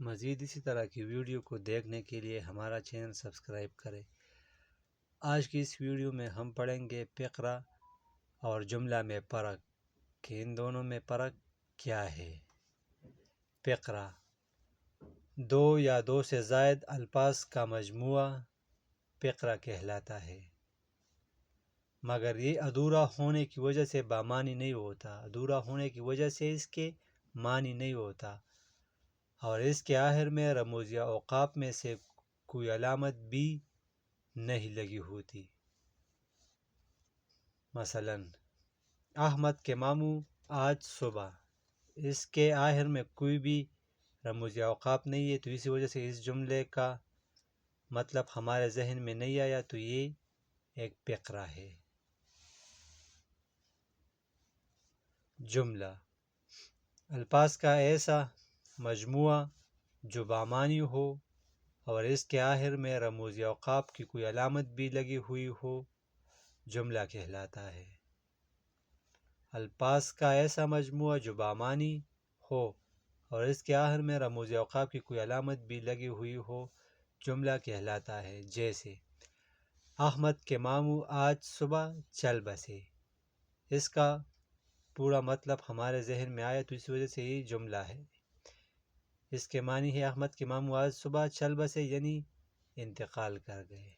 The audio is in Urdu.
مزید اسی طرح کی ویڈیو کو دیکھنے کے لیے ہمارا چینل سبسکرائب کریں۔ آج کی اس ویڈیو میں ہم پڑھیں گے فقرہ اور جملہ میں فرق کہ ان دونوں میں فرق کیا ہے۔ فقرہ دو یا دو سے زائد الفاظ کا مجموعہ فقرہ کہلاتا ہے، مگر یہ ادھورا ہونے کی وجہ سے بامعنی نہیں ہوتا۔ ادھورا ہونے کی وجہ سے اس کے معنی نہیں ہوتا، اور اس کے آخر میں رموز یا اوقاف میں سے کوئی علامت بھی نہیں لگی ہوتی۔ مثلا احمد کے ماموں آج صبح، اس کے آخر میں کوئی بھی رموز یا اوقاف نہیں ہے، تو اسی وجہ سے اس جملے کا مطلب ہمارے ذہن میں نہیں آیا، تو یہ ایک فقرہ ہے۔ جملہ الفاظ کا ایسا مجموعہ جو بامعنی ہو اور اس کے آخر میں رموز یا اوقاف کی کوئی علامت بھی لگی ہوئی ہو، جملہ کہلاتا ہے۔ الفاظ کا ایسا مجموعہ جو بامعنی ہو اور اس کے آخر میں رموز یا اوقاف کی کوئی علامت بھی لگی ہوئی ہو، جملہ کہلاتا ہے۔ جیسے احمد کے ماموں آج صبح چل بسے، اس کا پورا مطلب ہمارے ذہن میں آیا، تو اس وجہ سے یہ جملہ ہے۔ اس کے معنی ہے احمد کے ماموں آج صبح چل بسے، یعنی انتقال کر گئے۔